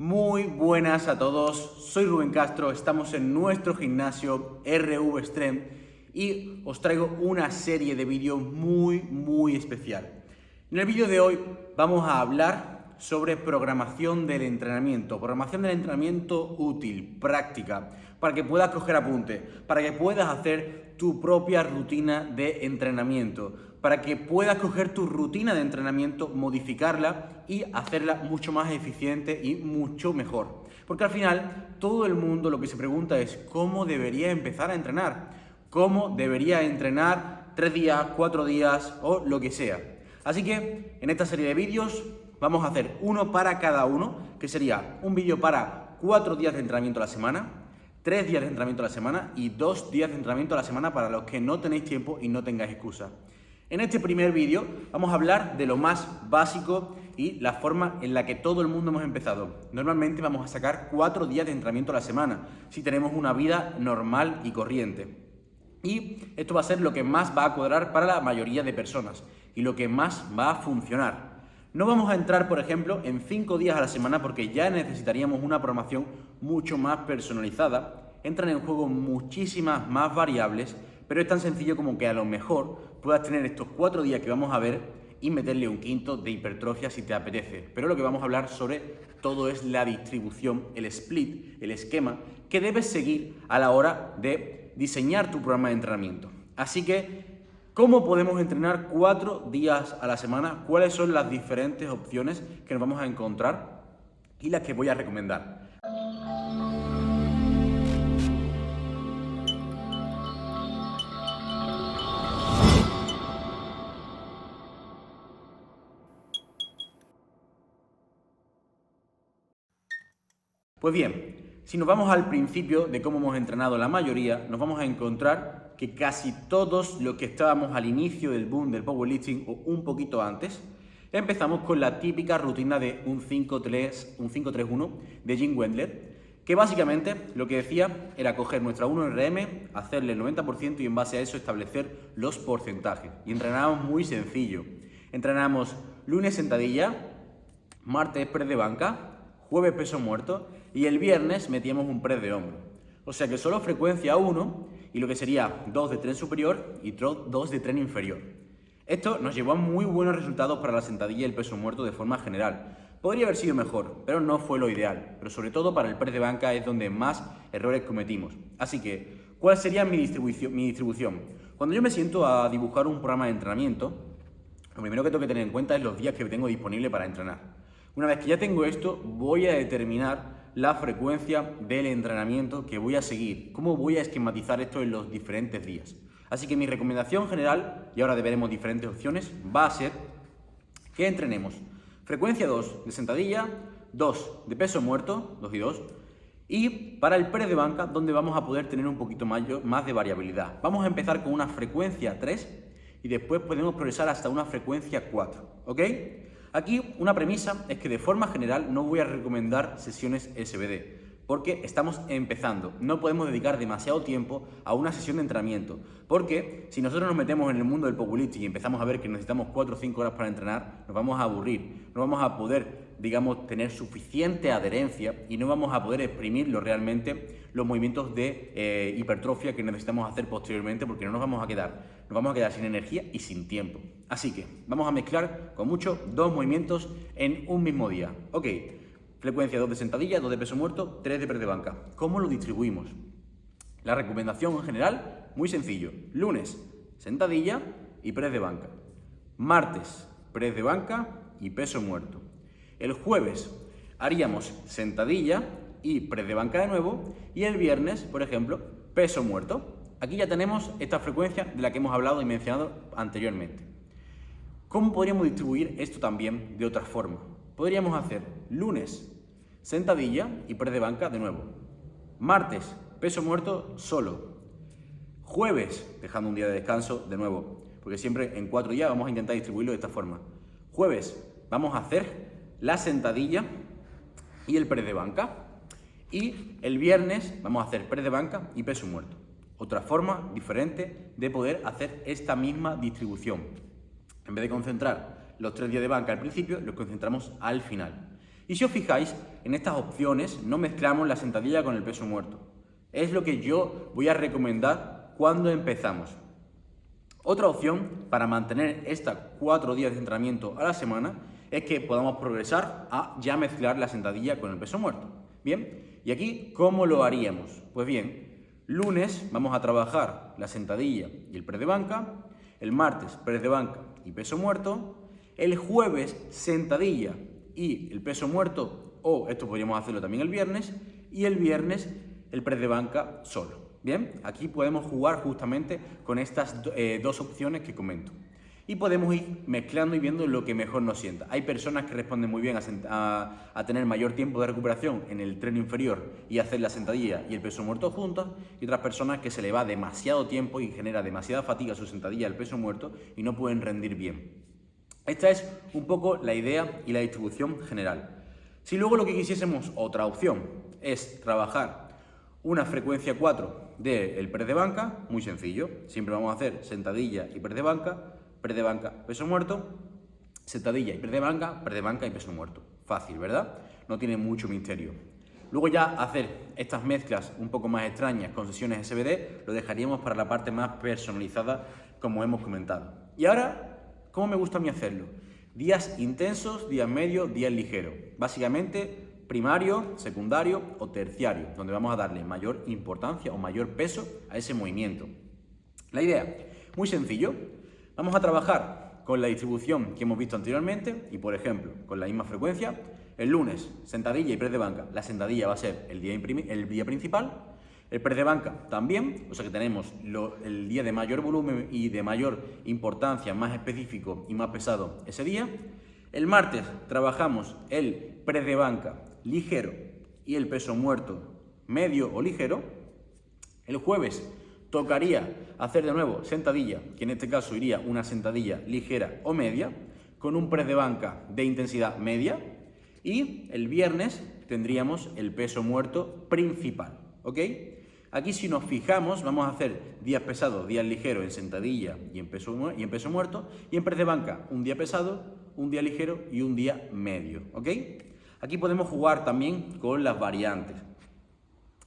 Muy buenas a todos, soy Rubén Castro, estamos en nuestro gimnasio RV Strength y os traigo una serie de vídeos muy especial. En el vídeo de hoy vamos a hablar sobre programación del entrenamiento útil, práctica, para que puedas coger apuntes, para que puedas hacer tu propia rutina de entrenamiento, para que puedas coger tu rutina de entrenamiento, modificarla y hacerla mucho más eficiente y mucho mejor. Porque al final todo el mundo lo que se pregunta es ¿cómo debería empezar a entrenar? ¿Cómo debería entrenar 3 días, 4 días o lo que sea? Así que en esta serie de vídeos vamos a hacer uno para cada uno, que sería un vídeo para 4 días de entrenamiento a la semana, 3 días de entrenamiento a la semana y 2 días de entrenamiento a la semana para los que no tenéis tiempo y no tengáis excusa. En este primer vídeo vamos a hablar de lo más básico y la forma en la que todo el mundo hemos empezado. Normalmente vamos a sacar 4 días de entrenamiento a la semana, si tenemos una vida normal y corriente. Y esto va a ser lo que más va a cuadrar para la mayoría de personas y lo que más va a funcionar. No vamos a entrar, por ejemplo, en 5 días a la semana porque ya necesitaríamos una programación mucho más personalizada. Entran en juego muchísimas más variables, pero es tan sencillo como que a lo mejor puedas tener estos 4 días que vamos a ver y meterle un quinto de hipertrofia si te apetece. Pero lo que vamos a hablar sobre todo es la distribución, el split, el esquema que debes seguir a la hora de diseñar tu programa de entrenamiento. Así que, ¿cómo podemos entrenar 4 días a la semana? ¿Cuáles son las diferentes opciones que nos vamos a encontrar y las que voy a recomendar? Pues bien, si nos vamos al principio de cómo hemos entrenado la mayoría, nos vamos a encontrar que casi todos los que estábamos al inicio del boom del powerlifting o un poquito antes, empezamos con la típica rutina de un 5-3-1 de Jim Wendler, que básicamente lo que decía era coger nuestra 1RM, hacerle el 90% y en base a eso establecer los porcentajes. Y entrenábamos muy sencillo. Entrenábamos lunes sentadilla, martes press de banca, jueves peso muerto y el viernes metíamos un press de hombro. O sea que solo frecuencia 1 y lo que sería 2 de tren superior y 2 de tren inferior. Esto nos llevó a muy buenos resultados para la sentadilla y el peso muerto de forma general. Podría haber sido mejor, pero no fue lo ideal. Pero sobre todo para el press de banca es donde más errores cometimos. Así que, ¿cuál sería mi distribución? Cuando yo me siento a dibujar un programa de entrenamiento, lo primero que tengo que tener en cuenta es los días que tengo disponible para entrenar. Una vez que ya tengo esto, voy a determinar la frecuencia del entrenamiento que voy a seguir, cómo voy a esquematizar esto en los diferentes días. Así que mi recomendación general, y ahora veremos diferentes opciones, va a ser que entrenemos frecuencia 2 de sentadilla, 2 de peso muerto, 2 y 2, y para el press de banca, donde vamos a poder tener un poquito más de variabilidad. Vamos a empezar con una frecuencia 3 y después podemos progresar hasta una frecuencia 4, ¿ok? Aquí una premisa es que de forma general no voy a recomendar sesiones SBD porque estamos empezando. No podemos dedicar demasiado tiempo a una sesión de entrenamiento porque si nosotros nos metemos en el mundo del powerlifting y empezamos a ver que necesitamos 4 o 5 horas para entrenar, nos vamos a aburrir, no vamos a poder, digamos, tener suficiente adherencia y no vamos a poder exprimir realmente los movimientos de hipertrofia que necesitamos hacer posteriormente porque no nos vamos a quedar sin energía y sin tiempo. Así que vamos a mezclar con mucho 2 movimientos en un mismo día. Ok, frecuencia 2 de sentadilla, 2 de peso muerto, 3 de press de banca. ¿Cómo lo distribuimos? La recomendación en general, muy sencillo. Lunes, sentadilla y press de banca. Martes, press de banca y peso muerto. El jueves haríamos sentadilla y press de banca de nuevo. Y el viernes, por ejemplo, peso muerto. Aquí ya tenemos esta frecuencia de la que hemos hablado y mencionado anteriormente. ¿Cómo podríamos distribuir esto también de otra forma? Podríamos hacer lunes, sentadilla y press de banca de nuevo. Martes, peso muerto solo. Jueves, dejando un día de descanso de nuevo, porque siempre en 4 días vamos a intentar distribuirlo de esta forma. Jueves vamos a hacer la sentadilla y el press de banca. Y el viernes vamos a hacer press de banca y peso muerto. Otra forma diferente de poder hacer esta misma distribución. En vez de concentrar los 3 días de banca al principio, los concentramos al final. Y si os fijáis, en estas opciones no mezclamos la sentadilla con el peso muerto. Es lo que yo voy a recomendar cuando empezamos. Otra opción para mantener estos 4 días de entrenamiento a la semana es que podamos progresar a ya mezclar la sentadilla con el peso muerto. Bien, y aquí, ¿cómo lo haríamos? Pues bien, lunes vamos a trabajar la sentadilla y el press de banca, el martes press de banca y peso muerto, el jueves sentadilla y el peso muerto, o esto podríamos hacerlo también el viernes, y el viernes el press de banca solo. Bien, aquí podemos jugar justamente con estas dos opciones que comento. Y podemos ir mezclando y viendo lo que mejor nos sienta. Hay personas que responden muy bien a tener mayor tiempo de recuperación en el tren inferior y hacer la sentadilla y el peso muerto juntos, y otras personas que se le va demasiado tiempo y genera demasiada fatiga su sentadilla y el peso muerto y no pueden rendir bien. Esta es un poco la idea y la distribución general. Si luego lo que quisiésemos, otra opción, es trabajar una frecuencia 4 del press de banca, muy sencillo. Siempre vamos a hacer sentadilla y press de banca, peso muerto, sentadilla y press de banca y peso muerto. Fácil, ¿verdad? No tiene mucho misterio. Luego ya hacer estas mezclas un poco más extrañas con sesiones SBD lo dejaríamos para la parte más personalizada, como hemos comentado. Y ahora, ¿cómo me gusta a mí hacerlo? Días intensos, días medios, días ligeros. Básicamente primario, secundario o terciario, donde vamos a darle mayor importancia o mayor peso a ese movimiento. La idea, muy sencillo, vamos a trabajar con la distribución que hemos visto anteriormente y, por ejemplo, con la misma frecuencia. El lunes, sentadilla y press de banca. La sentadilla va a ser el día principal, el press de banca también, o sea que tenemos el día de mayor volumen y de mayor importancia, más específico y más pesado ese día. El martes trabajamos el press de banca ligero y el peso muerto medio o ligero. El jueves tocaría hacer de nuevo sentadilla, que en este caso iría una sentadilla ligera o media, con un press de banca de intensidad media. Y el viernes tendríamos el peso muerto principal, ¿ok? Aquí, si nos fijamos, vamos a hacer días pesados, días ligeros en sentadilla y en peso muerto, y en press de banca un día pesado, un día ligero y un día medio, ¿ok? Aquí podemos jugar también con las variantes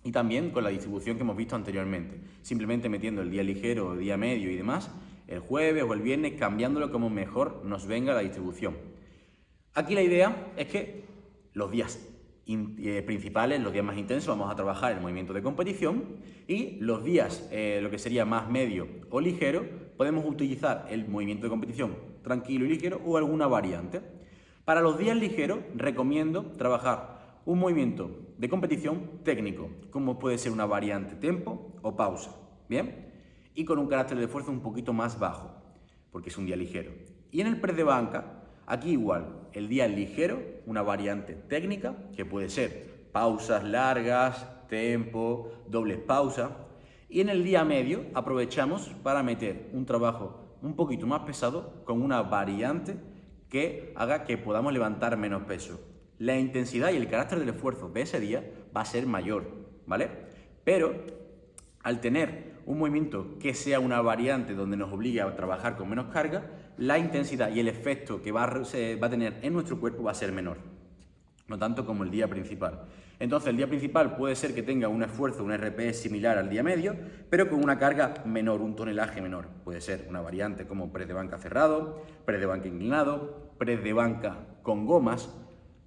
y también con la distribución que hemos visto anteriormente, simplemente metiendo el día ligero, el día medio y demás, el jueves o el viernes, cambiándolo como mejor nos venga la distribución. Aquí la idea es que los días principales, los días más intensos, vamos a trabajar el movimiento de competición, y los días, lo que sería más medio o ligero, podemos utilizar el movimiento de competición tranquilo y ligero o alguna variante. Para los días ligeros recomiendo trabajar un movimiento de competición técnico, como puede ser una variante tempo o pausa, ¿bien? Y con un carácter de fuerza un poquito más bajo, porque es un día ligero. Y en el press de banca, aquí igual, el día ligero, una variante técnica, que puede ser pausas largas, tempo, dobles pausas. Y en el día medio aprovechamos para meter un trabajo un poquito más pesado con una variante que haga que podamos levantar menos peso. La intensidad y el carácter del esfuerzo de ese día va a ser mayor, ¿vale? Pero al tener un movimiento que sea una variante donde nos obligue a trabajar con menos carga, la intensidad y el efecto que va a tener en nuestro cuerpo va a ser menor, no tanto como el día principal. Entonces el día principal puede ser que tenga un esfuerzo, un RPE similar al día medio, pero con una carga menor, un tonelaje menor. Puede ser una variante como press de banca cerrado, press de banca inclinado, press de banca con gomas.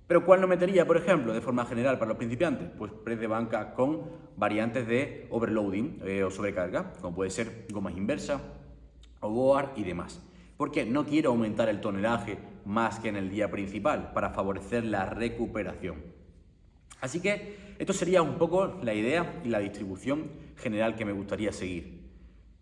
Pero ¿cuál no metería, por ejemplo, de forma general para los principiantes? Pues press de banca con variantes de overloading o sobrecarga, como puede ser gomas inversas o board y demás. Porque no quiero aumentar el tonelaje más que en el día principal para favorecer la recuperación. Así que esto sería un poco la idea y la distribución general que me gustaría seguir.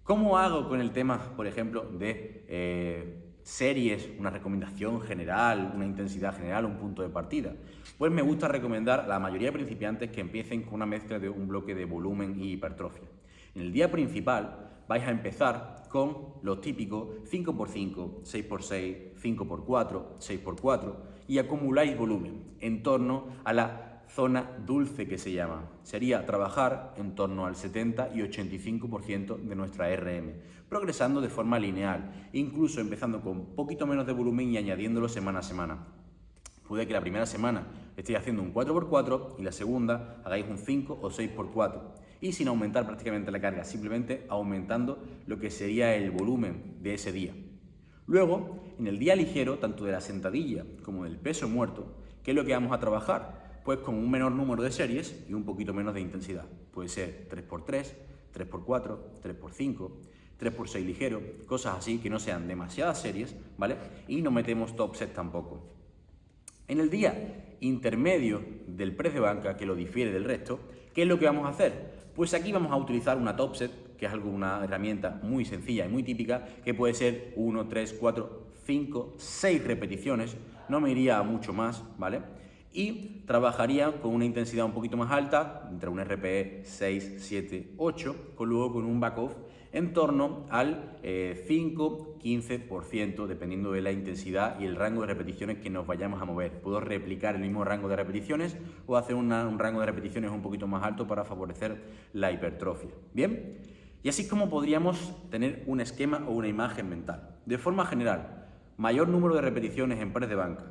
¿Cómo hago con el tema, por ejemplo, de series, una recomendación general, una intensidad general, un punto de partida? Pues me gusta recomendar a la mayoría de principiantes que empiecen con una mezcla de un bloque de volumen y hipertrofia. En el día principal vais a empezar con los típicos 5x5, 6x6, 5x4, 6x4 y acumuláis volumen en torno a la zona dulce que se llama. Sería trabajar en torno al 70 y 85% de nuestra RM, progresando de forma lineal, incluso empezando con un poquito menos de volumen y añadiéndolo semana a semana. puede que la primera semana estéis haciendo un 4×4 y la segunda hagáis un 5 o 6×4. Y sin aumentar prácticamente la carga, simplemente aumentando lo que sería el volumen de ese día. Luego, en el día ligero, tanto de la sentadilla como del peso muerto, ¿qué es lo que vamos a trabajar? Pues con un menor número de series y un poquito menos de intensidad. Puede ser 3×3, 3×4, 3×5, 3×6 ligero, cosas así que no sean demasiadas series, ¿vale? Y no metemos top set tampoco. En el día intermedio del press de banca, que lo difiere del resto, ¿qué es lo que vamos a hacer? Pues aquí vamos a utilizar una top set, que es una herramienta muy sencilla y muy típica, que puede ser 1, 3, 4, 5, 6 repeticiones, no me iría a mucho más, ¿vale? Y trabajaría con una intensidad un poquito más alta, entre un RPE 6, 7, 8, luego con un back-off en torno al 5-15%, dependiendo de la intensidad y el rango de repeticiones que nos vayamos a mover. Puedo replicar el mismo rango de repeticiones o hacer un rango de repeticiones un poquito más alto para favorecer la hipertrofia. ¿Bien? Y así es como podríamos tener un esquema o una imagen mental. De forma general, mayor número de repeticiones en press de banca,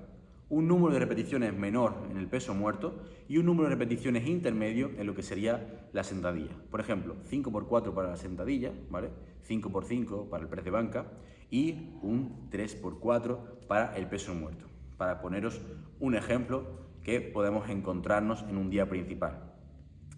un número de repeticiones menor en el peso muerto y un número de repeticiones intermedio en lo que sería la sentadilla. Por ejemplo, 5×4 para la sentadilla, ¿vale? 5×5 para el press de banca y un 3×4 para el peso muerto. Para poneros un ejemplo que podemos encontrarnos en un día principal.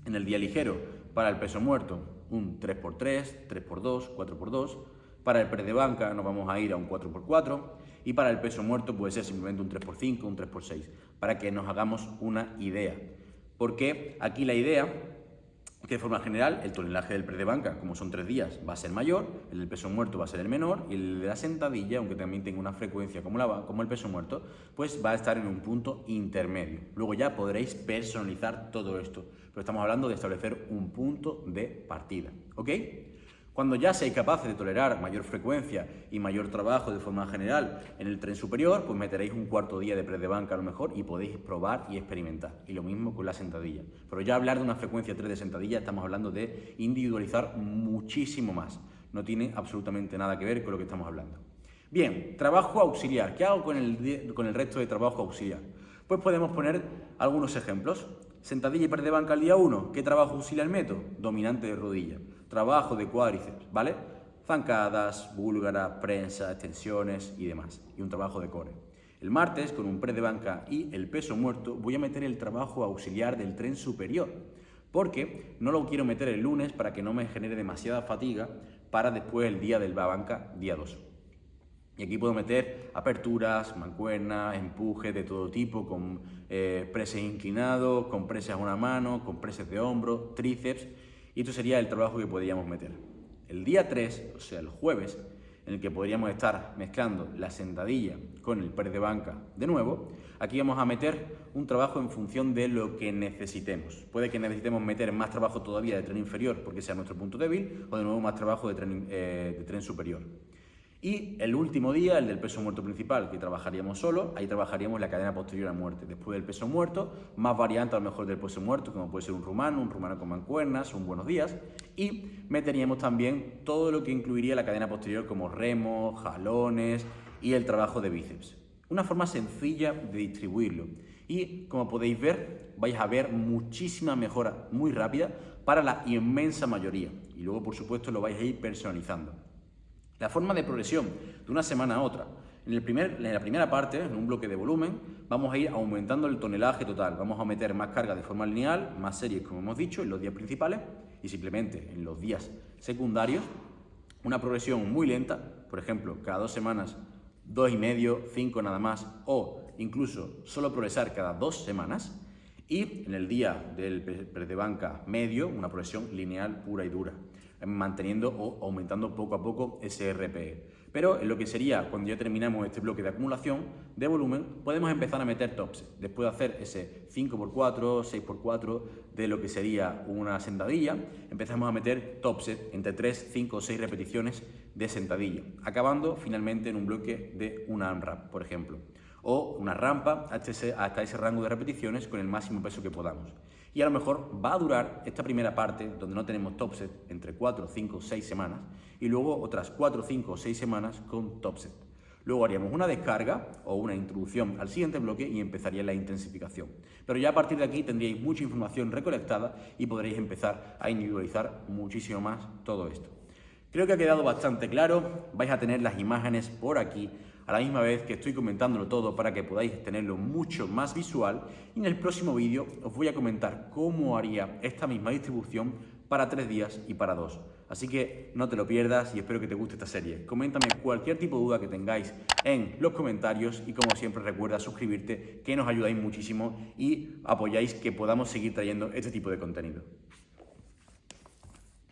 En el día ligero, para el peso muerto, un 3×3, 3×2, 4×2. Para el press de banca nos vamos a ir a un 4×4 y para el peso muerto puede ser simplemente un 3×5, un 3×6, para que nos hagamos una idea. Porque aquí la idea, que de forma general el tonelaje del press de banca, como son 3 días, va a ser mayor, el del peso muerto va a ser el menor y el de la sentadilla, aunque también tenga una frecuencia como el peso muerto, pues va a estar en un punto intermedio. Luego ya podréis personalizar todo esto, pero estamos hablando de establecer un punto de partida, ¿ok? Cuando ya seáis capaces de tolerar mayor frecuencia y mayor trabajo de forma general en el tren superior, pues meteréis un cuarto día de press de banca a lo mejor y podéis probar y experimentar. Y lo mismo con la sentadilla. Pero ya hablar de una frecuencia 3 de sentadilla estamos hablando de individualizar muchísimo más. No tiene absolutamente nada que ver con lo que estamos hablando. Bien, trabajo auxiliar. ¿Qué hago con el resto de trabajo auxiliar? Pues podemos poner algunos ejemplos. Sentadilla y press de banca al día 1. ¿Qué trabajo auxiliar meto? Dominante de rodilla. Trabajo de cuádriceps, ¿vale? Zancadas, búlgara, prensa, extensiones y demás. Y un trabajo de core. El martes, con un press de banca y el peso muerto, voy a meter el trabajo auxiliar del tren superior. Porque no lo quiero meter el lunes para que no me genere demasiada fatiga para después el día del banca, día 2. Y aquí puedo meter aperturas, mancuernas, empujes de todo tipo, con presses inclinados, con presses a una mano, con presses de hombro, tríceps. Y esto sería el trabajo que podríamos meter. El día 3, o sea, el jueves, en el que podríamos estar mezclando la sentadilla con el press de banca de nuevo, aquí vamos a meter un trabajo en función de lo que necesitemos. Puede que necesitemos meter más trabajo todavía de tren inferior porque sea nuestro punto débil, o de nuevo más trabajo de tren superior. Y el último día, el del peso muerto principal, que trabajaríamos solo, ahí trabajaríamos la cadena posterior a muerte. Después del peso muerto, más variantes a lo mejor del peso muerto, como puede ser un rumano con mancuernas, un buenos días. Y meteríamos también todo lo que incluiría la cadena posterior, como remos, jalones y el trabajo de bíceps. Una forma sencilla de distribuirlo. Y como podéis ver, vais a ver muchísima mejora muy rápida para la inmensa mayoría. Y luego, por supuesto, lo vais a ir personalizando. La forma de progresión de una semana a otra. En la primera parte, en un bloque de volumen, vamos a ir aumentando el tonelaje total. Vamos a meter más carga de forma lineal, más series, como hemos dicho, en los días principales y simplemente en los días secundarios. Una progresión muy lenta, por ejemplo, cada 2 semanas, 2,5, 5 nada más, o incluso solo progresar cada 2 semanas. Y en el día del press de banca medio, una progresión lineal pura y dura, manteniendo o aumentando poco a poco ese RPE. Pero en lo que sería, cuando ya terminamos este bloque de acumulación de volumen, podemos empezar a meter tops. Después de hacer ese 5×4, 6×4 de lo que sería una sentadilla, empezamos a meter tops entre 3, 5 o 6 repeticiones de sentadilla, acabando finalmente en un bloque de una AMRAP, por ejemplo, o una rampa hasta ese rango de repeticiones con el máximo peso que podamos. Y a lo mejor va a durar esta primera parte, donde no tenemos top set, entre 4, 5, 6 semanas, y luego otras 4, 5 o 6 semanas con top set. Luego haríamos una descarga o una introducción al siguiente bloque y empezaría la intensificación. Pero ya a partir de aquí tendríais mucha información recolectada y podréis empezar a individualizar muchísimo más todo esto. Creo que ha quedado bastante claro, vais a tener las imágenes por aquí a la misma vez que estoy comentándolo todo para que podáis tenerlo mucho más visual, y en el próximo vídeo os voy a comentar cómo haría esta misma distribución para 3 días y para 2. Así que no te lo pierdas y espero que te guste esta serie. Coméntame cualquier tipo de duda que tengáis en los comentarios y como siempre recuerda suscribirte, que nos ayudáis muchísimo y apoyáis que podamos seguir trayendo este tipo de contenido.